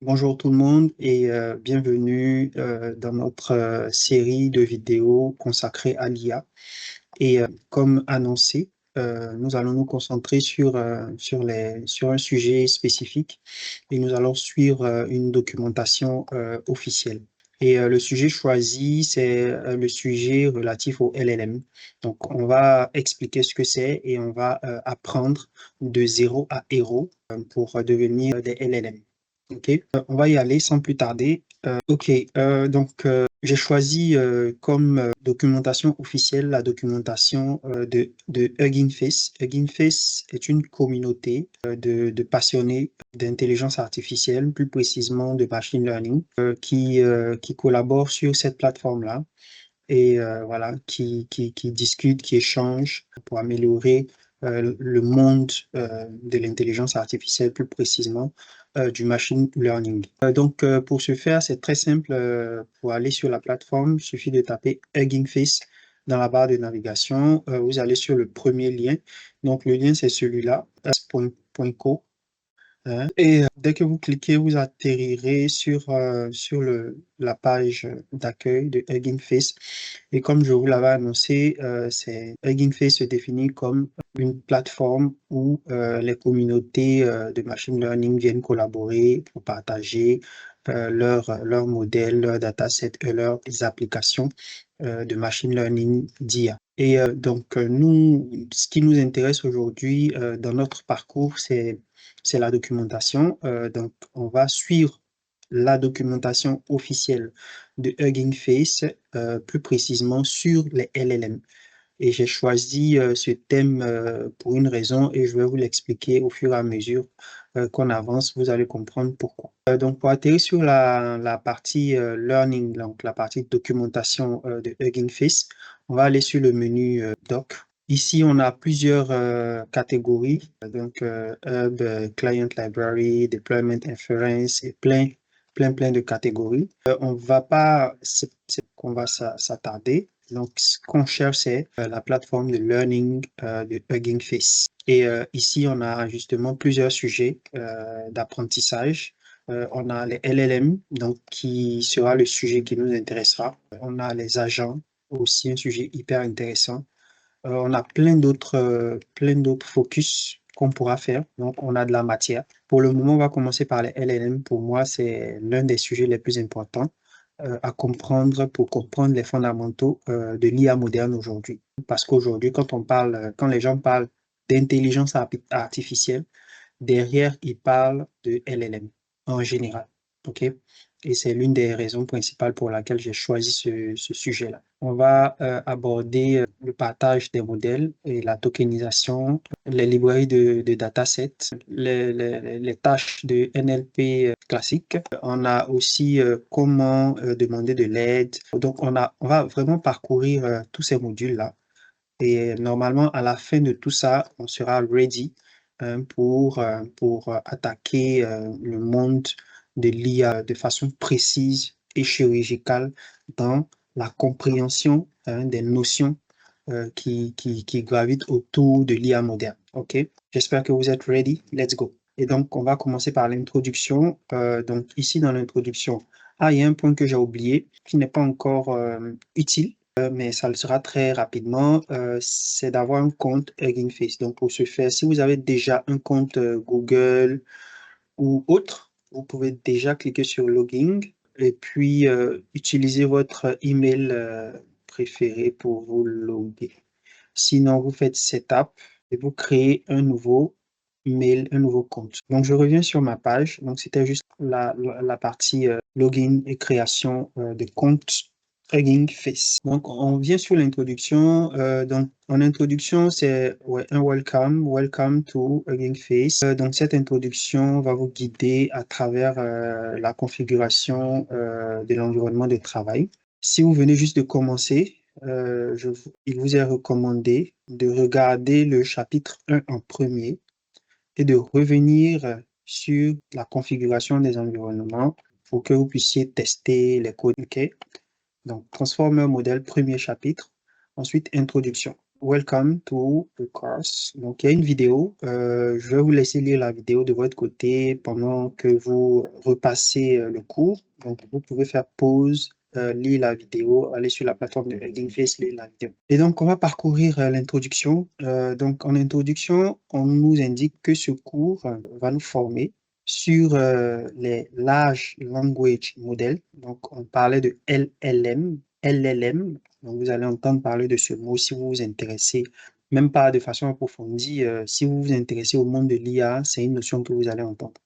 Bonjour tout le monde et bienvenue dans notre série de vidéos consacrée à l'IA. Et comme annoncé, nous allons nous concentrer sur un sujet spécifique et nous allons suivre une documentation officielle. Et le sujet choisi, c'est le sujet relatif au LLM. Donc, on va expliquer ce que c'est et on va apprendre de zéro à héros pour devenir des LLM. Ok, on va y aller sans plus tarder. Ok, j'ai choisi comme documentation officielle la documentation de Hugging Face. Hugging Face est une communauté de passionnés d'intelligence artificielle, plus précisément de machine learning, qui collaborent sur cette plateforme-là et voilà, qui discutent, qui échangent pour améliorer le monde de l'intelligence artificielle, plus précisément du machine learning. Pour ce faire, c'est très simple. Pour aller sur la plateforme, il suffit de taper Hugging Face dans la barre de navigation. Vous allez sur le premier lien. Donc, le lien, c'est celui-là, s.co. Hein. Et dès que vous cliquez, vous atterrirez sur la page d'accueil de Hugging Face. Et comme je vous l'avais annoncé, Hugging Face se définit comme une plateforme où les communautés de machine learning viennent collaborer pour partager leurs modèles, leurs datasets et leurs applications de machine learning d'IA. Et nous, ce qui nous intéresse aujourd'hui dans notre parcours, c'est la documentation. Donc, on va suivre la documentation officielle de Hugging Face, plus précisément sur les LLM. Et j'ai choisi ce thème pour une raison et je vais vous l'expliquer au fur et à mesure qu'on avance. Vous allez comprendre pourquoi. Pour atterrir sur la partie Learning, donc la partie documentation de Hugging Face, on va aller sur le menu Doc. Ici, on a plusieurs catégories, Hub, Client Library, Deployment Inference et plein de catégories. On va pas, c'est qu'on va s'attarder. Donc, ce qu'on cherche, c'est la plateforme de learning de Hugging Face. Et ici, on a justement plusieurs sujets d'apprentissage. On a les LLM, donc qui sera le sujet qui nous intéressera. On a les agents, aussi un sujet hyper intéressant. On a plein d'autres focus qu'on pourra faire. Donc, on a de la matière. Pour le moment, on va commencer par les LLM. Pour moi, c'est l'un des sujets les plus importants à comprendre pour comprendre les fondamentaux de l'IA moderne aujourd'hui. Parce qu'aujourd'hui, quand les gens parlent d'intelligence artificielle, derrière, ils parlent de LLM en général. OK? Et c'est l'une des raisons principales pour laquelle j'ai choisi ce sujet-là. On va aborder le partage des modèles et la tokenisation, les librairies de datasets, les tâches de NLP classiques. On a aussi comment demander de l'aide. Donc, on va vraiment parcourir tous ces modules-là. Et normalement, à la fin de tout ça, on sera ready pour attaquer le monde de l'IA de façon précise et chirurgicale dans la compréhension des notions qui gravitent autour de l'IA moderne. OK? J'espère que vous êtes ready. Let's go. Et donc, on va commencer par l'introduction. Donc, ici, dans l'introduction, il y a un point que j'ai oublié qui n'est pas encore utile mais ça le sera très rapidement, c'est d'avoir un compte Hugging Face. Donc, pour ce faire, si vous avez déjà un compte Google ou autre, vous pouvez déjà cliquer sur Login et puis utiliser votre email préféré pour vous loguer. Sinon, vous faites Setup et vous créez un nouveau email, un nouveau compte. Donc, je reviens sur ma page. Donc, c'était juste la partie login et création de compte Hugging Face. Donc, on vient sur l'introduction. Donc, en introduction, c'est un welcome to Hugging Face. Donc, cette introduction va vous guider à travers la configuration de l'environnement de travail. Si vous venez juste de commencer, il vous est recommandé de regarder le chapitre 1 en premier et de revenir sur la configuration des environnements pour que vous puissiez tester les codes. Okay? Donc, Transformer modèle, premier chapitre. Ensuite, introduction. Welcome to the course. Donc, il y a une vidéo. Je vais vous laisser lire la vidéo de votre côté pendant que vous repassez le cours. Donc, vous pouvez faire pause, lire la vidéo, aller sur la plateforme de Hugging Face, lire la vidéo. Et donc, on va parcourir l'introduction. Donc, en introduction, on nous indique que ce cours va nous former sur les Large Language Models. Donc, on parlait de LLM. LLM. Donc, vous allez entendre parler de ce mot si vous vous intéressez, même pas de façon approfondie, si vous vous intéressez au monde de l'IA, c'est une notion que vous allez entendre.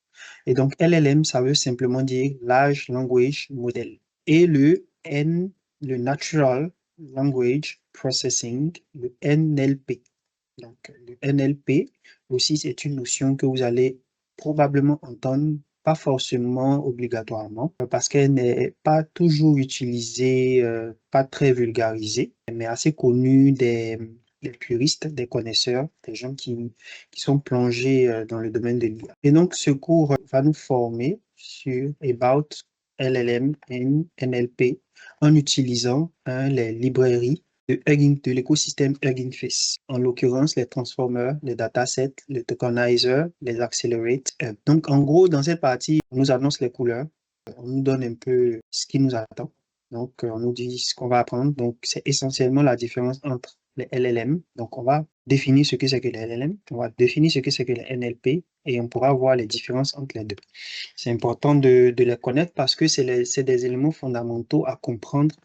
Et donc, LLM, ça veut simplement dire Large Language Model. Et le Natural Language Processing, le NLP. Donc, le NLP aussi, c'est une notion que vous allez probablement entendre, pas forcément obligatoirement, parce qu'elle n'est pas toujours utilisée, pas très vulgarisée, mais assez connue des puristes, des connaisseurs, des gens qui sont plongés dans le domaine de l'IA. Et donc, ce cours va nous former sur About LLM and NLP en utilisant les librairies de l'écosystème Hugging Face. En l'occurrence, les transformers, les datasets, les tokenizers, les accelerate. Donc, en gros, dans cette partie, on nous annonce les couleurs, on nous donne un peu ce qui nous attend. Donc, on nous dit ce qu'on va apprendre. Donc, c'est essentiellement la différence entre les LLM. Donc, on va définir ce que c'est que les LLM, on va définir ce que c'est que les NLP et on pourra voir les différences entre les deux. C'est important de les connaître parce que c'est des éléments fondamentaux à comprendre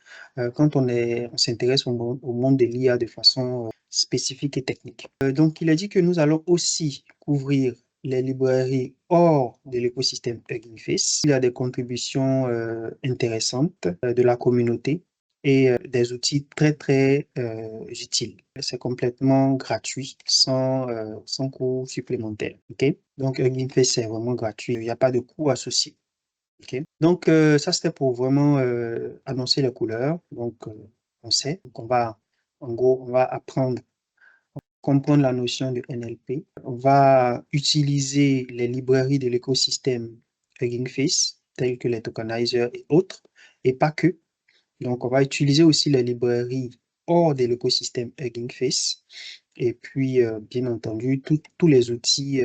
quand on s'intéresse au monde de l'IA de façon spécifique et technique. Donc, il a dit que nous allons aussi couvrir les librairies hors de l'écosystème Hugging Face. Il y a des contributions intéressantes de la communauté et des outils très, très utiles. C'est complètement gratuit, sans coût supplémentaire. Okay? Donc, Hugging Face, c'est vraiment gratuit. Il n'y a pas de coût associé. Okay? Donc, ça, c'était pour vraiment annoncer les couleurs. Donc, on sait. Donc, en gros, on va apprendre, comprendre la notion de NLP. On va utiliser les librairies de l'écosystème Hugging Face, telles que les tokenizers et autres, et pas que. Donc, on va utiliser aussi les librairies hors de l'écosystème Hugging Face. Et puis, bien entendu, tous les outils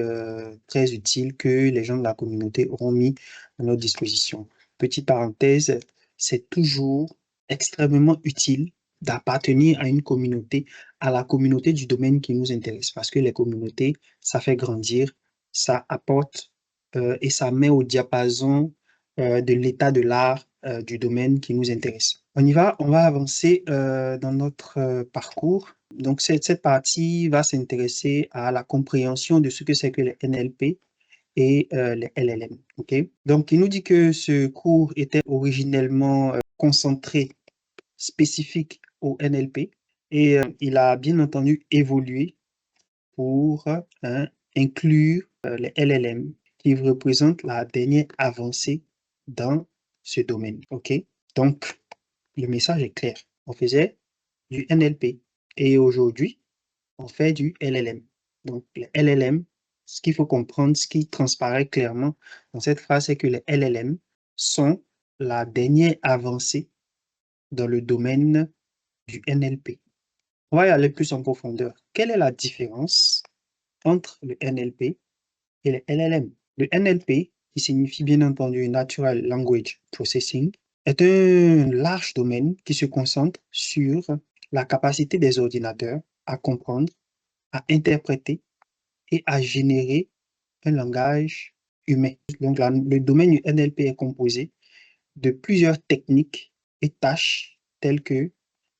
très utiles que les gens de la communauté auront mis à notre disposition. Petite parenthèse, c'est toujours extrêmement utile d'appartenir à une communauté, à la communauté du domaine qui nous intéresse, parce que les communautés, ça fait grandir, ça apporte et ça met au diapason de l'état de l'art du domaine qui nous intéresse. On y va, on va avancer dans notre parcours. Donc, cette partie va s'intéresser à la compréhension de ce que c'est que les NLP et les LLM. Okay? Donc, il nous dit que ce cours était originellement concentré, spécifique au NLP, et il a bien entendu évolué pour inclure les LLM qui représentent la dernière avancée dans ce domaine. OK? Donc, le message est clair. On faisait du NLP et aujourd'hui, on fait du LLM. Donc, les LLM, ce qu'il faut comprendre, ce qui transparaît clairement dans cette phrase, c'est que les LLM sont la dernière avancée dans le domaine du NLP. On va y aller plus en profondeur. Quelle est la différence entre le NLP et le LLM? Le NLP, qui signifie bien entendu Natural Language Processing, est un large domaine qui se concentre sur la capacité des ordinateurs à comprendre, à interpréter et à générer un langage humain. Donc, le domaine du NLP est composé de plusieurs techniques et tâches telles que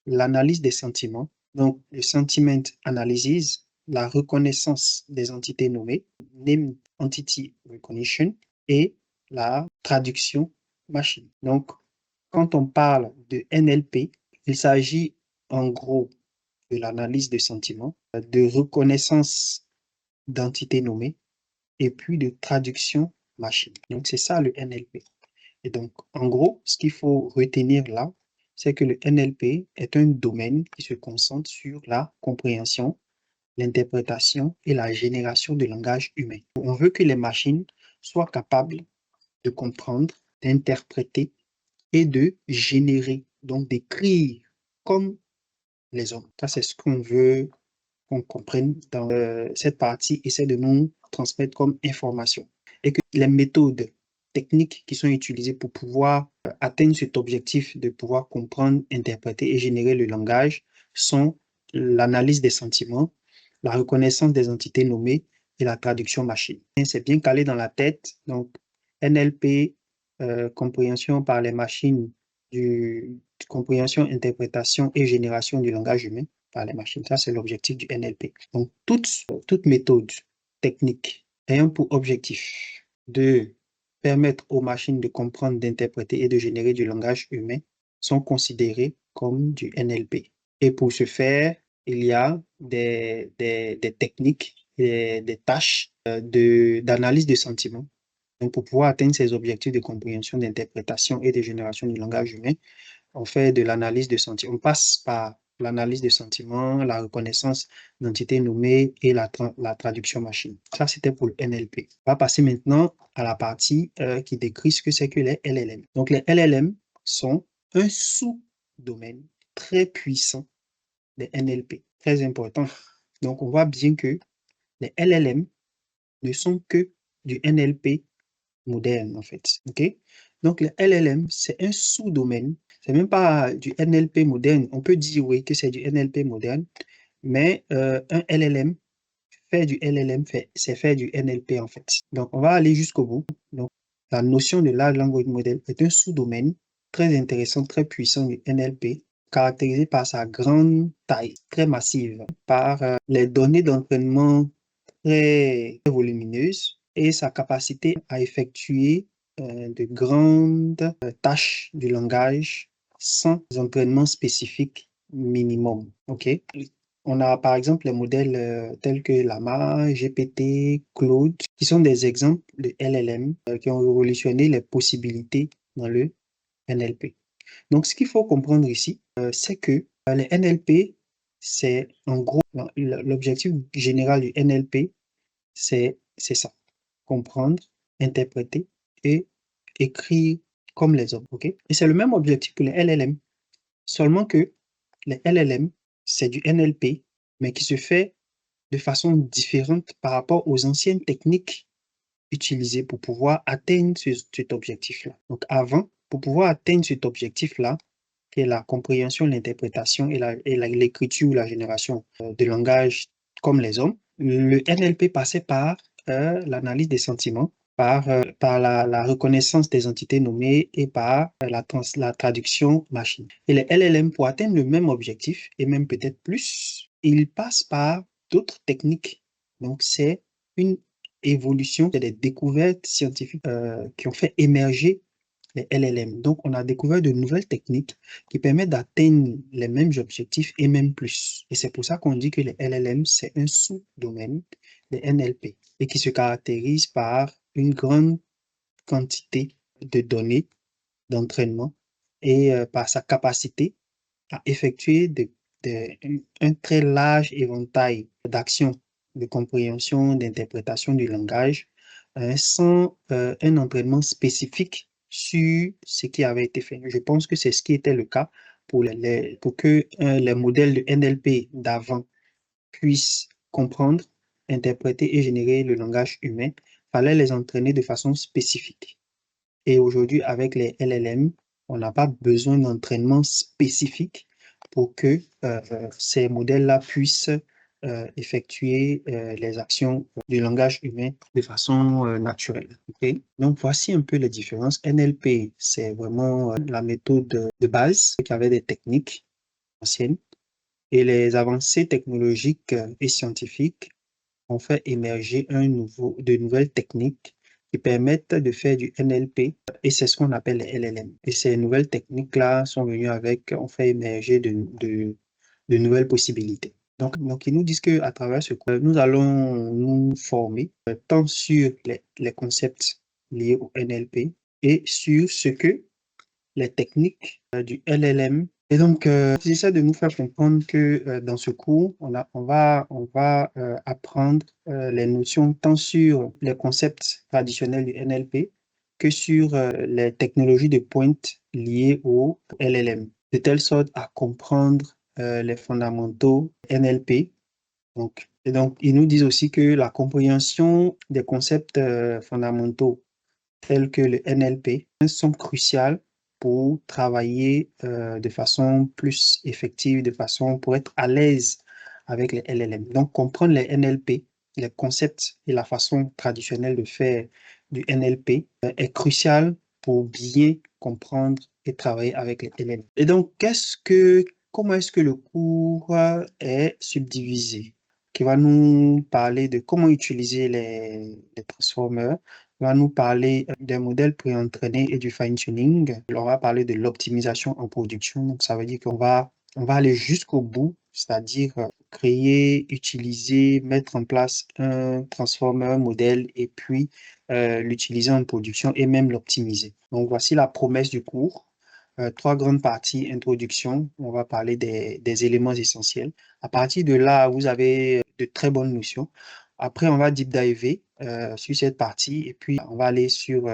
l'analyse des sentiments, donc le sentiment analysis, la reconnaissance des entités nommées, named entity recognition, et la traduction machine. Donc, quand on parle de NLP, il s'agit en gros de l'analyse de sentiments, de reconnaissance d'entités nommées et puis de traduction machine. Donc, c'est ça le NLP. Et donc, en gros, ce qu'il faut retenir là, c'est que le NLP est un domaine qui se concentre sur la compréhension, l'interprétation et la génération de langage humain. On veut que les machines soient capables de comprendre, d'interpréter et de générer, donc d'écrire comme les hommes. Ça, c'est ce qu'on veut qu'on comprenne dans cette partie, essaie de nous transmettre comme information. Et que les méthodes techniques qui sont utilisées pour pouvoir atteindre cet objectif de pouvoir comprendre, interpréter et générer le langage sont l'analyse des sentiments, la reconnaissance des entités nommées et la traduction machine. C'est bien calé dans la tête. Donc, NLP, compréhension par les machines, compréhension, interprétation et génération du langage humain par les machines. Ça, c'est l'objectif du NLP. Donc, toute méthode technique ayant pour objectif de permettre aux machines de comprendre, d'interpréter et de générer du langage humain sont considérées comme du NLP. Et pour ce faire, il y a des techniques, des tâches d'analyse de sentiments. Donc, pour pouvoir atteindre ces objectifs de compréhension, d'interprétation et de génération du langage humain, on fait de l'analyse de sentiments. On passe par l'analyse de sentiments, la reconnaissance d'entités nommées et la traduction machine. Ça, c'était pour le NLP. On va passer maintenant à la partie qui décrit ce que c'est que les LLM. Donc, les LLM sont un sous-domaine très puissant des NLP, très important. Donc, on voit bien que les LLM ne sont que du NLP moderne, en fait. OK? Donc, le LLM, c'est un sous-domaine. C'est même pas du NLP moderne. On peut dire, oui, que c'est du NLP moderne, mais un LLM faire du LLM, c'est faire du NLP, en fait. Donc, on va aller jusqu'au bout. Donc, la notion de Large Language Model est un sous-domaine très intéressant, très puissant du NLP, caractérisé par sa grande taille, très massive, par les données d'entraînement très volumineuse et sa capacité à effectuer de grandes tâches du langage sans entraînement spécifique minimum. OK? On a par exemple les modèles tels que Llama, GPT, Claude, qui sont des exemples de LLM qui ont révolutionné les possibilités dans le NLP. Donc, ce qu'il faut comprendre ici, c'est que les NLP, c'est en gros l'objectif général du NLP, c'est ça. Comprendre, interpréter et écrire comme les hommes. OK? Et c'est le même objectif que les LLM. Seulement que les LLM, c'est du NLP, mais qui se fait de façon différente par rapport aux anciennes techniques utilisées pour pouvoir atteindre cet objectif-là. Donc avant, pour pouvoir atteindre cet objectif-là, qui est la compréhension, l'interprétation et l'écriture ou la génération de langage comme les hommes, le NLP passait par l'analyse des sentiments, par la reconnaissance des entités nommées et par la traduction machine. Et les LLM, pour atteindre le même objectif, et même peut-être plus, ils passent par d'autres techniques. Donc, c'est une évolution, c'est des découvertes scientifiques qui ont fait émerger les LLM. Donc, on a découvert de nouvelles techniques qui permettent d'atteindre les mêmes objectifs et même plus. Et c'est pour ça qu'on dit que les LLM, c'est un sous-domaine des NLP et qui se caractérise par une grande quantité de données d'entraînement et par sa capacité à effectuer un très large éventail d'actions de compréhension, d'interprétation du langage sans un entraînement spécifique sur ce qui avait été fait. Je pense que c'est ce qui était le cas pour que les modèles de NLP d'avant puissent comprendre, interpréter et générer le langage humain. Il fallait les entraîner de façon spécifique. Et aujourd'hui, avec les LLM, on n'a pas besoin d'entraînement spécifique pour que ces modèles-là puissent effectuer les actions du langage humain de façon naturelle. Okay? Donc, voici un peu les différences. NLP, c'est vraiment la méthode de base qui avait des techniques anciennes. Et les avancées technologiques et scientifiques ont fait émerger de nouvelles techniques qui permettent de faire du NLP et c'est ce qu'on appelle les LLM. Et ces nouvelles techniques-là sont venues ont fait émerger de nouvelles possibilités. Donc, ils nous disent qu'à travers ce cours, nous allons nous former tant sur les concepts liés au NLP et sur ce que les techniques du LLM. Et donc, j'essaie de nous faire comprendre que dans ce cours, on va apprendre les notions tant sur les concepts traditionnels du NLP que sur les technologies de pointe liées au LLM, de telle sorte à comprendre les fondamentaux NLP. Donc, ils nous disent aussi que la compréhension des concepts fondamentaux tels que le NLP sont cruciales pour travailler de façon plus effective, de façon pour être à l'aise avec les LLM. Donc, comprendre les NLP, les concepts et la façon traditionnelle de faire du NLP est crucial pour bien comprendre et travailler avec les LLM. Et donc, comment est-ce que le cours est subdivisé? Qui va nous parler de comment utiliser les transformers, va nous parler des modèles préentraînés et du fine-tuning. On va parler de l'optimisation en production. Donc, ça veut dire on va aller jusqu'au bout, c'est-à-dire créer, utiliser, mettre en place un transformer modèle et puis l'utiliser en production et même l'optimiser. Donc, voici la promesse du cours. Trois grandes parties. Introduction, on va parler des éléments essentiels. À partir de là, vous avez de très bonnes notions. Après, on va deep diver sur cette partie et puis on va aller sur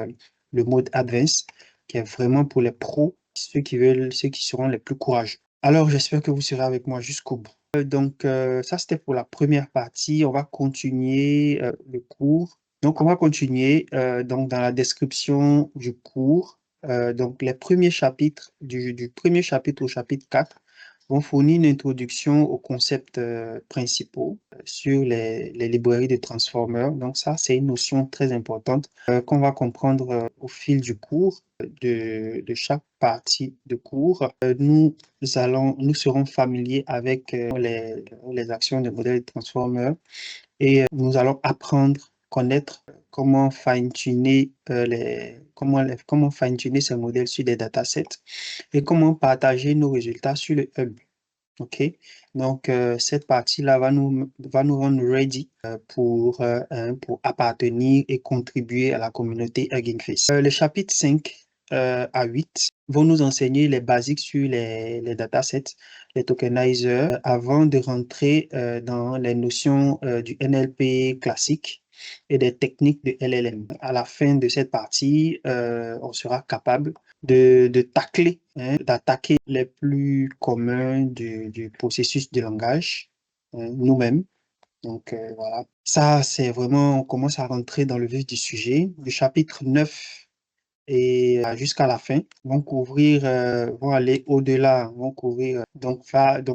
le mode Advanced qui est vraiment pour les pros, ceux qui seront les plus courageux. Alors, j'espère que vous serez avec moi jusqu'au bout. Donc, ça, c'était pour la première partie. On va continuer le cours. Donc, on va continuer donc dans la description du cours. Donc, les premiers chapitres, du premier chapitre au chapitre 4, vont fournir une introduction aux concepts principaux sur les librairies de transformers. Donc, ça, c'est une notion très importante qu'on va comprendre au fil du cours, de chaque partie de cours. Nous serons familiers avec les actions des modèles de transformers et nous allons apprendre, connaître comment fine-tuner comment fine-tuner ces modèles sur des datasets et comment partager nos résultats sur le hub. OK? Donc, cette partie-là va nous rendre ready pour appartenir et contribuer à la communauté Hugging Face. Les chapitres 5 à 8 vont nous enseigner les basiques sur les datasets, les tokenizers, avant de rentrer dans les notions du NLP classique et des techniques de LLM. À la fin de cette partie, on sera capable de tacler, d'attaquer les plus communs du processus de langage nous-mêmes. Donc, voilà. Ça, c'est vraiment, on commence à rentrer dans le vif du sujet. Le chapitre 9 et jusqu'à la fin vont aller au-delà, vont couvrir, donc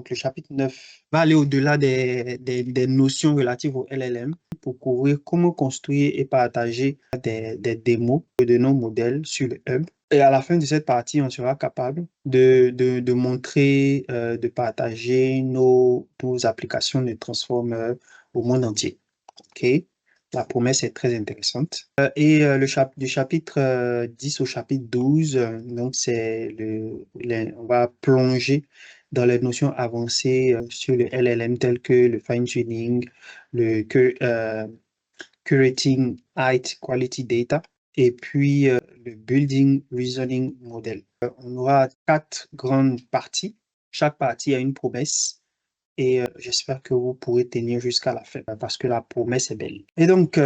le chapitre 9 va aller au-delà des notions relatives au LLM pour couvrir comment construire et partager des démos de nos modèles sur le hub. Et à la fin de cette partie, on sera capable de montrer, de partager nos applications de Transformer au monde entier. OK? La promesse est très intéressante. Et du chapitre 10 au chapitre 12, donc on va plonger dans les notions avancées sur le LLM telles que le fine-tuning, le curating height quality data et puis le building reasoning model. On aura 4 grandes parties. Chaque partie a une promesse. Et j'espère que vous pourrez tenir jusqu'à la fin parce que la promesse est belle. Et donc,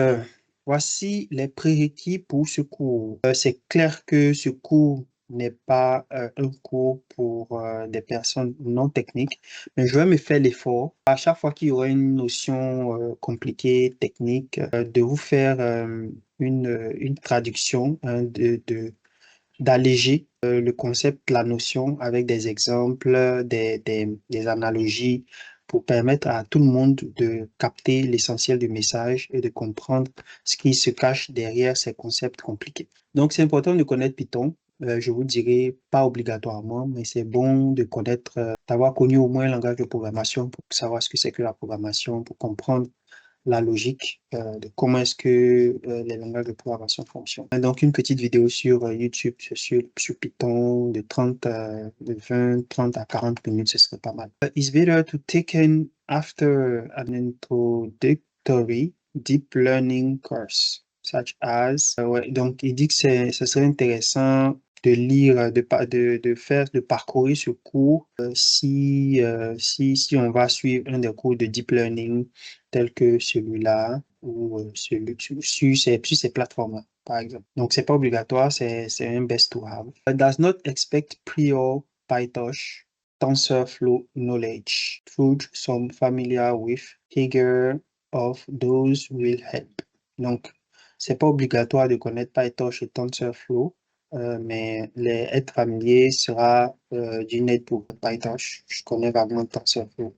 voici les prérequis pour ce cours. C'est clair que ce cours n'est pas un cours pour des personnes non techniques, mais je vais me faire l'effort, à chaque fois qu'il y aura une notion compliquée, technique, de vous faire une traduction d'alléger le concept, la notion avec des exemples, des analogies pour permettre à tout le monde de capter l'essentiel du message et de comprendre ce qui se cache derrière ces concepts compliqués. Donc, c'est important de connaître Python. Je vous dirais pas obligatoirement, mais c'est bon de connaître, d'avoir connu au moins un langage de programmation pour savoir ce que c'est que la programmation, pour comprendre la logique de comment est-ce que les langages de programmation fonctionnent. Donc, une petite vidéo sur YouTube sur Python de 20, 30 à 40 minutes, ce serait pas mal. It's better to take in after an introductory deep learning course, such as... ouais, donc, il dit que ce serait intéressant de lire, de parcourir ce cours si on va suivre un des cours de deep learning tel que celui-là ou sur ces plateformes-là, par exemple. Donc, c'est pas obligatoire, c'est un best to have. Does not expect prior PyTorch TensorFlow knowledge. Truth some familiar with. Figure of those will help. Donc, c'est pas obligatoire de connaître PyTorch et TensorFlow, mais être familier sera d'une aide pour PyTorch. Je connais vaguement TensorFlow.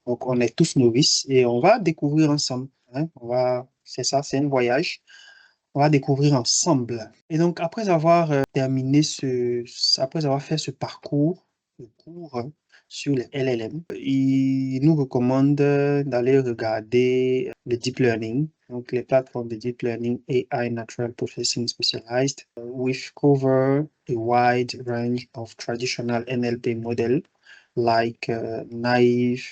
Donc, on est tous novices et on va découvrir ensemble. Hein. C'est ça, c'est un voyage. On va découvrir ensemble. Et donc, après avoir terminé après avoir fait ce parcours, le cours sur les LLM, il nous recommande d'aller regarder le deep learning, donc les plateformes de deep learning AI Natural Processing Specialized, which cover a wide range of traditional NLP models like Naive,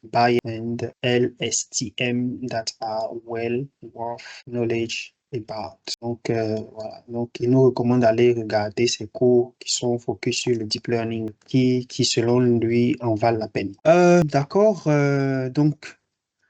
Bayes, and LSTM that are well worth knowledge about. Donc, voilà. Donc, il nous recommande d'aller regarder ces cours qui sont focus sur le deep learning, qui selon lui, en valent la peine. D'accord. Donc,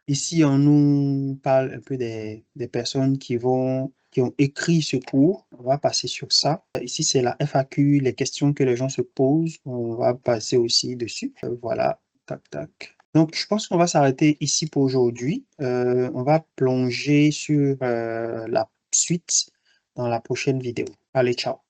ici, on nous parle un peu des personnes qui ont écrit ce cours. On va passer sur ça. Ici, c'est la FAQ, les questions que les gens se posent. On va passer aussi dessus. Voilà. Tac, tac. Donc, je pense qu'on va s'arrêter ici pour aujourd'hui. On va plonger sur la suite dans la prochaine vidéo. Allez, ciao.